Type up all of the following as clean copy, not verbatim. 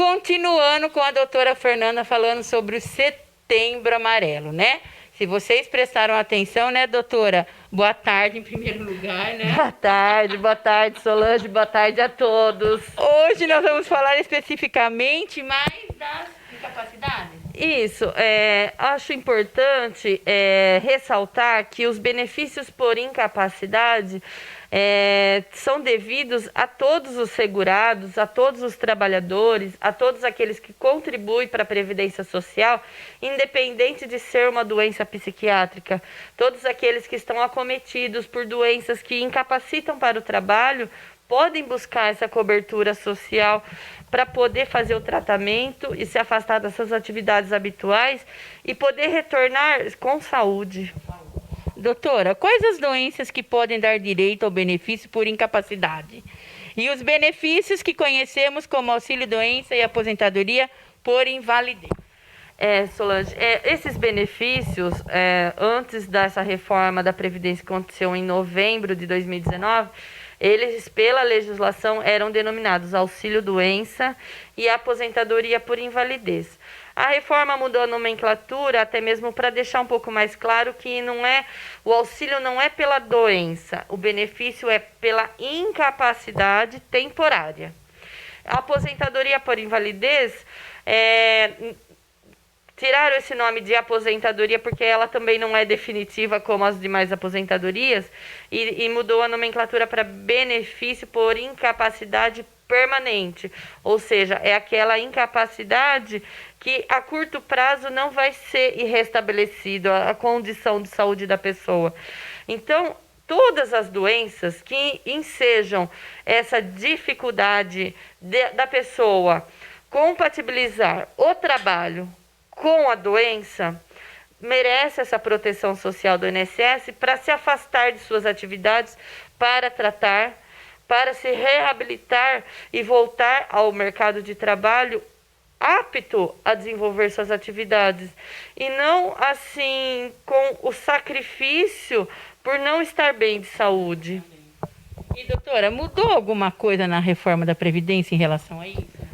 continuando com a doutora Fernanda falando sobre o Setembro Amarelo, né? Se vocês prestaram atenção, né, doutora? Boa tarde, em primeiro lugar, né? Boa tarde, Solange, boa tarde a todos. Hoje nós vamos falar especificamente mais das incapacidades. Isso, acho importante ressaltar que os benefícios por incapacidade são devidos a todos os segurados, a todos os trabalhadores, a todos aqueles que contribuem para a Previdência Social, independente de ser uma doença psiquiátrica. Todos aqueles que estão acometidos por doenças que incapacitam para o trabalho podem buscar essa cobertura social para poder fazer o tratamento e se afastar das suas atividades habituais e poder retornar com saúde. Doutora, quais as doenças que podem dar direito ao benefício por incapacidade? E os benefícios que conhecemos como auxílio-doença e aposentadoria por invalidez? Solange, esses benefícios, antes dessa reforma da Previdência que aconteceu em novembro de 2019, eles, pela legislação, eram denominados auxílio-doença e aposentadoria por invalidez. A reforma mudou a nomenclatura até mesmo para deixar um pouco mais claro que o auxílio não é pela doença, o benefício é pela incapacidade temporária. A aposentadoria por invalidez tiraram esse nome de aposentadoria porque ela também não é definitiva como as demais aposentadorias e mudou a nomenclatura para benefício por incapacidade permanente, ou seja, é aquela incapacidade que a curto prazo não vai ser restabelecido a condição de saúde da pessoa. Então, todas as doenças que ensejam essa dificuldade da pessoa compatibilizar o trabalho com a doença, merece essa proteção social do INSS para se afastar de suas atividades, para tratar, para se reabilitar e voltar ao mercado de trabalho apto a desenvolver suas atividades. E não assim com o sacrifício por não estar bem de saúde. E doutora, mudou alguma coisa na reforma da Previdência em relação a isso?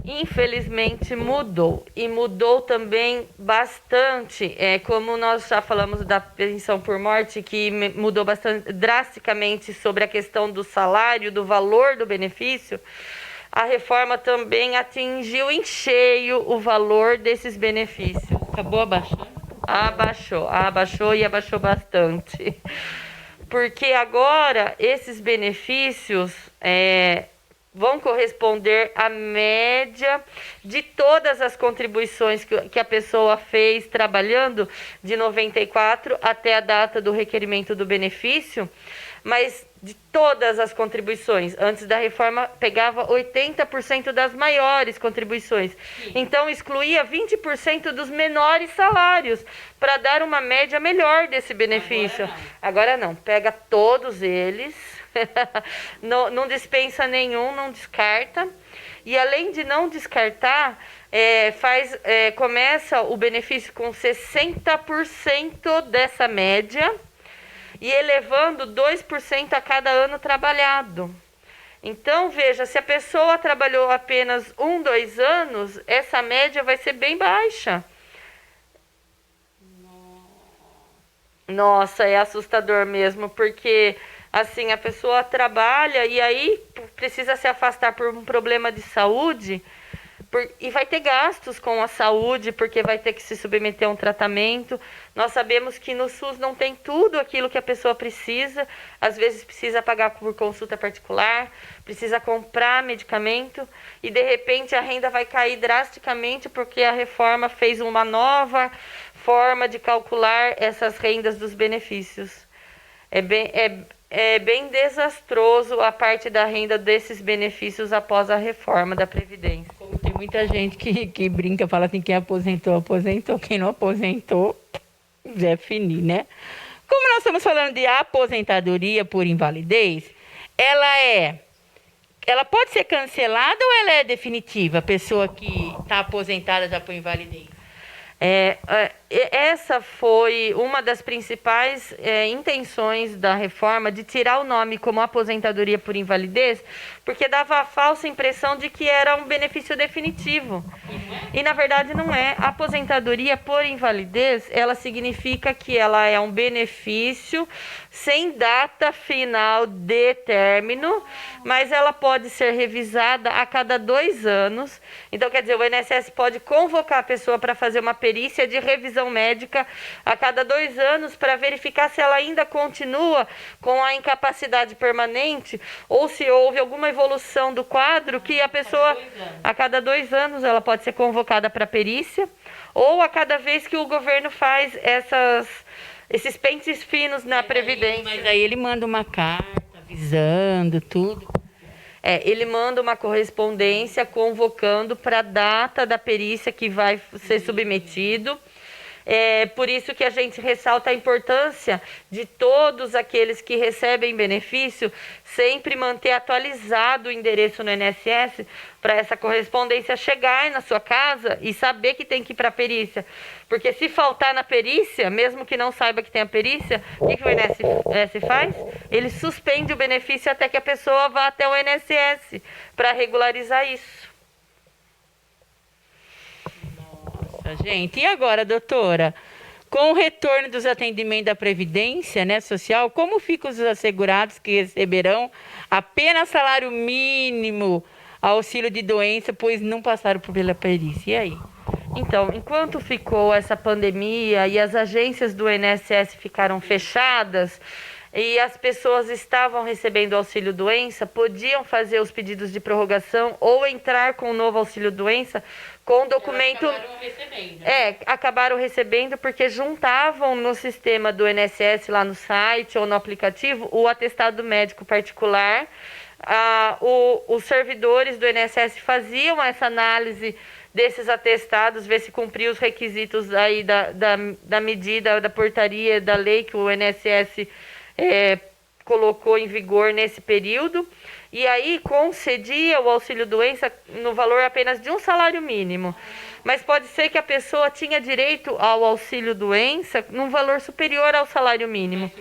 Infelizmente mudou, e mudou também bastante, como nós já falamos da pensão por morte, que mudou bastante drasticamente sobre a questão do salário, do valor do benefício. A reforma também atingiu em cheio o valor desses benefícios. Acabou abaixando? Abaixou e abaixou bastante. Porque agora esses benefícios vão corresponder à média de todas as contribuições que a pessoa fez trabalhando de 94 até a data do requerimento do benefício, mas de todas as contribuições. Antes da reforma, pegava 80% das maiores contribuições. Sim. Então, excluía 20% dos menores salários, para dar uma média melhor desse benefício. Agora não, pega todos eles, não dispensa nenhum, não descarta. E além de não descartar, começa o benefício com 60% dessa média, e elevando 2% a cada ano trabalhado. Então, veja, se a pessoa trabalhou apenas 2 anos, essa média vai ser bem baixa. Nossa, é assustador mesmo, porque assim, a pessoa trabalha e aí precisa se afastar por um problema de saúde, e vai ter gastos com a saúde, porque vai ter que se submeter a um tratamento. Nós sabemos que no SUS não tem tudo aquilo que a pessoa precisa. Às vezes precisa pagar por consulta particular, precisa comprar medicamento, e de repente a renda vai cair drasticamente porque a reforma fez uma nova forma de calcular essas rendas dos benefícios. É bem desastroso a parte da renda desses benefícios após a reforma da Previdência. Como tem muita gente que brinca, fala assim, quem aposentou, aposentou, quem não aposentou, Zé Fini, né? Como nós estamos falando de aposentadoria por invalidez, ela pode ser cancelada ou ela é definitiva, a pessoa que está aposentada já por invalidez? Essa foi uma das principais intenções da reforma, de tirar o nome como aposentadoria por invalidez, porque dava a falsa impressão de que era um benefício definitivo. E na verdade não é. A aposentadoria por invalidez, ela significa que ela é um benefício sem data final de término, mas ela pode ser revisada a cada 2 anos. Então, quer dizer, o INSS pode convocar a pessoa para fazer uma perícia de revisão médica a cada 2 anos para verificar se ela ainda continua com a incapacidade permanente ou se houve alguma evolução do quadro que a pessoa, a cada 2 anos, ela pode ser convocada para perícia ou a cada vez que o governo faz esses pentes finos na Previdência. Mas aí ele manda uma carta avisando tudo. Ele manda uma correspondência convocando para a data da perícia que vai ser submetido. Por isso que a gente ressalta a importância de todos aqueles que recebem benefício sempre manter atualizado o endereço no INSS para essa correspondência chegar na sua casa e saber que tem que ir para a perícia. Porque se faltar na perícia, mesmo que não saiba que tem a perícia, o que o INSS faz? Ele suspende o benefício até que a pessoa vá até o INSS para regularizar isso. Gente, e agora, doutora, com o retorno dos atendimentos da Previdência, né, Social, como ficam os assegurados que receberão apenas salário mínimo, auxílio de doença, pois não passaram pela perícia? E aí? Então, enquanto ficou essa pandemia e as agências do INSS ficaram fechadas e as pessoas estavam recebendo auxílio doença, podiam fazer os pedidos de prorrogação ou entrar com o novo auxílio doença com documento. Acabaram recebendo porque juntavam no sistema do INSS lá no site ou no aplicativo o atestado médico particular. Os servidores do INSS faziam essa análise desses atestados, ver se cumpria os requisitos aí da medida, da portaria, da lei que o INSS colocou em vigor nesse período, e aí concedia o auxílio doença no valor apenas de um salário mínimo. Mas pode ser que a pessoa tinha direito ao auxílio doença num valor superior ao salário mínimo.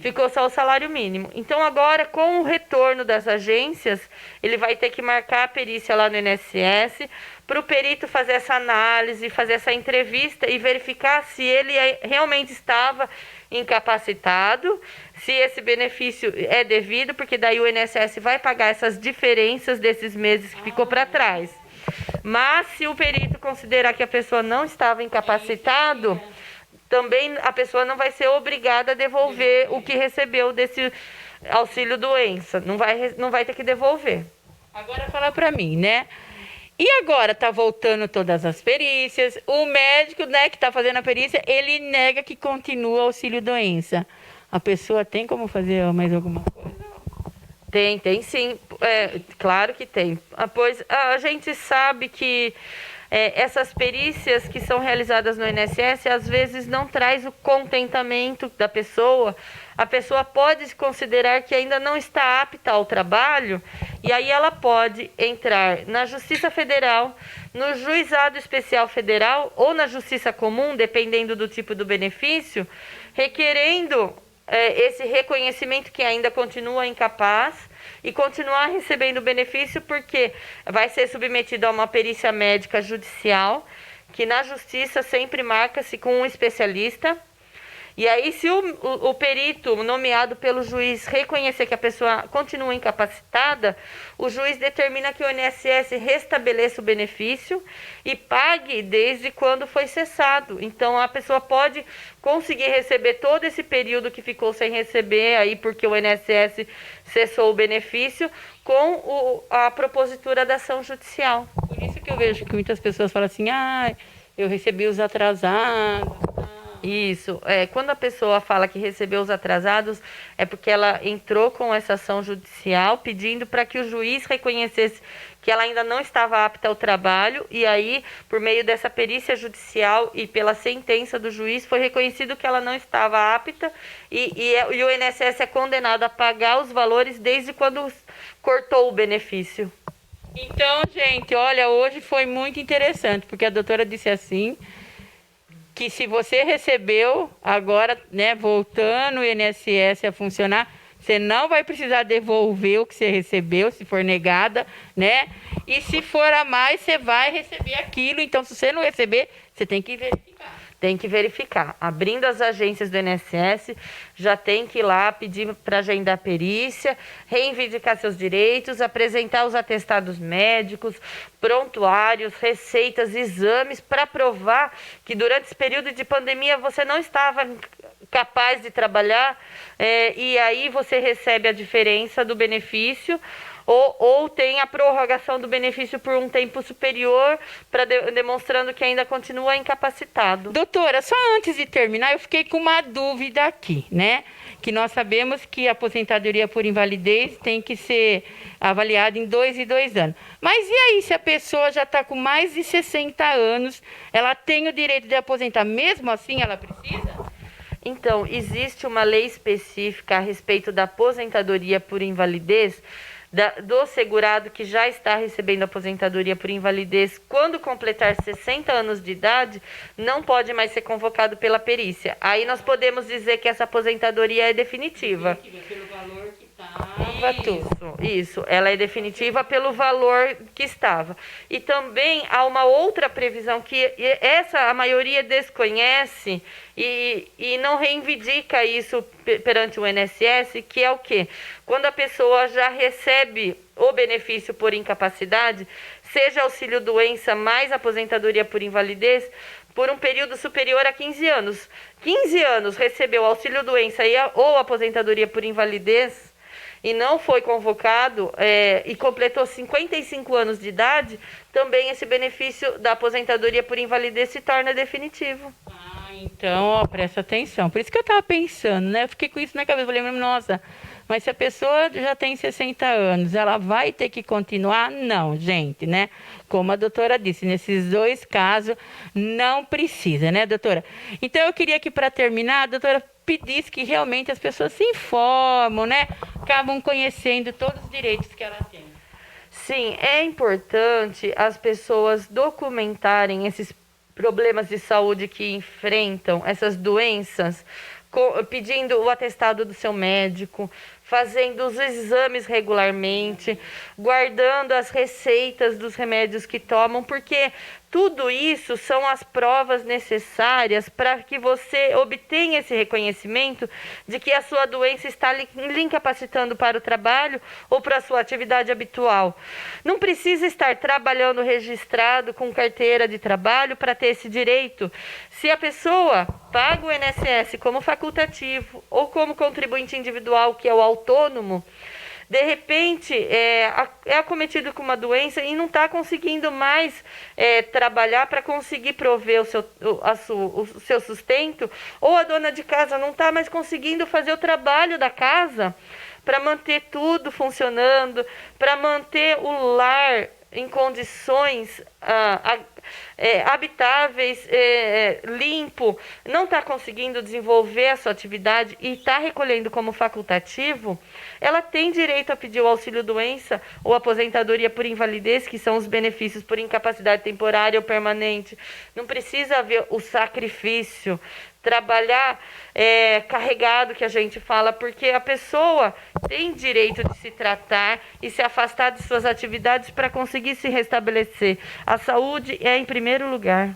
Ficou só o salário mínimo. Então agora, com o retorno das agências, ele vai ter que marcar a perícia lá no INSS para o perito fazer essa análise, fazer essa entrevista e verificar se ele realmente estava incapacitado, se esse benefício é devido, porque daí o INSS vai pagar essas diferenças desses meses que ficou para trás. Mas se o perito considerar que a pessoa não estava incapacitado, também a pessoa não vai ser obrigada a devolver o que recebeu desse auxílio doença. Não vai ter que devolver. Agora fala para mim, né? E agora tá voltando todas as perícias. O médico, né, que tá fazendo a perícia, ele nega que continua o auxílio doença. A pessoa tem como fazer mais alguma coisa? Tem sim. Claro que tem. Pois a gente sabe que essas perícias que são realizadas no INSS, às vezes não traz o contentamento da pessoa. A pessoa pode considerar que ainda não está apta ao trabalho e aí ela pode entrar na Justiça Federal, no Juizado Especial Federal ou na Justiça Comum, dependendo do tipo do benefício, requerendo esse reconhecimento que ainda continua incapaz e continuar recebendo o benefício, porque vai ser submetido a uma perícia médica judicial, que na justiça sempre marca-se com um especialista. E aí, se o perito nomeado pelo juiz reconhecer que a pessoa continua incapacitada, o juiz determina que o INSS restabeleça o benefício e pague desde quando foi cessado. Então, a pessoa pode conseguir receber todo esse período que ficou sem receber, aí porque o INSS cessou o benefício, com a propositura da ação judicial. Por isso que eu vejo que muitas pessoas falam assim, eu recebi os atrasados. Isso, quando a pessoa fala que recebeu os atrasados, é porque ela entrou com essa ação judicial pedindo para que o juiz reconhecesse que ela ainda não estava apta ao trabalho, e aí, por meio dessa perícia judicial e pela sentença do juiz, foi reconhecido que ela não estava apta, e o INSS é condenado a pagar os valores desde quando cortou o benefício. Então, gente, olha, hoje foi muito interessante, porque a doutora disse assim, que se você recebeu, agora, né, voltando o INSS a funcionar, Você não vai precisar devolver o que você recebeu, se for negada, né? E se for a mais, você vai receber aquilo. Então, se você não receber, você tem que verificar. Tem que verificar. Abrindo as agências do INSS, já tem que ir lá pedir para agendar perícia, reivindicar seus direitos, apresentar os atestados médicos, prontuários, receitas, exames, para provar que durante esse período de pandemia você não estava capaz de trabalhar, e aí você recebe a diferença do benefício, ou tem a prorrogação do benefício por um tempo superior, demonstrando que ainda continua incapacitado. Doutora, só antes de terminar, eu fiquei com uma dúvida aqui, né? Que nós sabemos que a aposentadoria por invalidez tem que ser avaliada em 2 e 2 anos. Mas e aí, se a pessoa já está com mais de 60 anos, ela tem o direito de aposentar, mesmo assim ela precisa? Então, existe uma lei específica a respeito da aposentadoria por invalidez, do segurado que já está recebendo aposentadoria por invalidez, quando completar 60 anos de idade, não pode mais ser convocado pela perícia. Aí nós podemos dizer que essa aposentadoria é definitiva. Pelo valor que Isso, ela é definitiva pelo valor que estava. E também há uma outra previsão que a maioria desconhece e não reivindica isso perante o INSS, que é o quê? Quando a pessoa já recebe o benefício por incapacidade, seja auxílio-doença mais aposentadoria por invalidez, por um período superior a 15 anos. 15 anos recebeu auxílio-doença ou aposentadoria por invalidez, e não foi convocado e completou 55 anos de idade, também esse benefício da aposentadoria por invalidez se torna definitivo. Então, ó, presta atenção. Por isso que eu estava pensando, né? Eu fiquei com isso na cabeça. Falei, nossa, mas se a pessoa já tem 60 anos, ela vai ter que continuar? Não, gente, né? Como a doutora disse, nesses 2 casos, não precisa, né, doutora? Então, eu queria que, para terminar, a doutora pedisse que realmente as pessoas se informam, né? Acabam conhecendo todos os direitos que ela tem. Sim, é importante as pessoas documentarem esses problemas de saúde que enfrentam, essas doenças, pedindo o atestado do seu médico, fazendo os exames regularmente, guardando as receitas dos remédios que tomam, porque tudo isso são as provas necessárias para que você obtenha esse reconhecimento de que a sua doença está lhe incapacitando para o trabalho ou para a sua atividade habitual. Não precisa estar trabalhando registrado com carteira de trabalho para ter esse direito. Se a pessoa paga o INSS como facultativo ou como contribuinte individual, que é o autônomo, de repente é acometido com uma doença e não está conseguindo mais trabalhar para conseguir prover o seu sustento, ou a dona de casa não está mais conseguindo fazer o trabalho da casa para manter tudo funcionando, para manter o lar em condições habitáveis, limpo, não está conseguindo desenvolver a sua atividade e está recolhendo como facultativo, ela tem direito a pedir o auxílio-doença ou aposentadoria por invalidez, que são os benefícios por incapacidade temporária ou permanente. Não precisa haver o sacrifício, trabalhar carregado, que a gente fala, porque a pessoa tem direito de se tratar e se afastar de suas atividades para conseguir se restabelecer. A saúde é em primeiro lugar.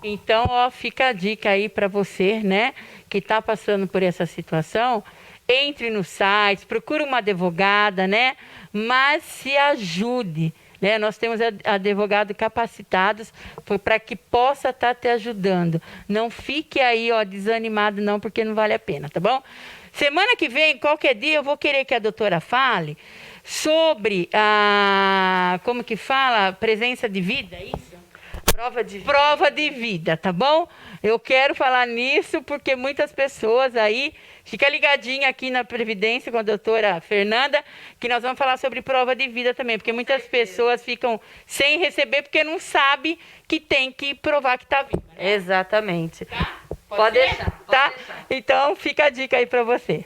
Então, ó, fica a dica aí para você, né, que está passando por essa situação. Entre no site, procure uma advogada, né, mas se ajude. Né? Nós temos advogados capacitados para que possa estar te ajudando. Não fique aí, ó, desanimado não, porque não vale a pena, tá bom? Semana que vem, qualquer dia, eu vou querer que a doutora fale sobre como que fala? Presença de vida, é isso? Prova de vida, tá bom? Eu quero falar nisso porque muitas pessoas aí, fica ligadinha aqui na Previdência com a doutora Fernanda, que nós vamos falar sobre prova de vida também, porque muitas pessoas ficam sem receber porque não sabe que tem que provar que está viva. Né? Exatamente. Tá? Pode deixar. Tá? Pode deixar. Então, fica a dica aí para você.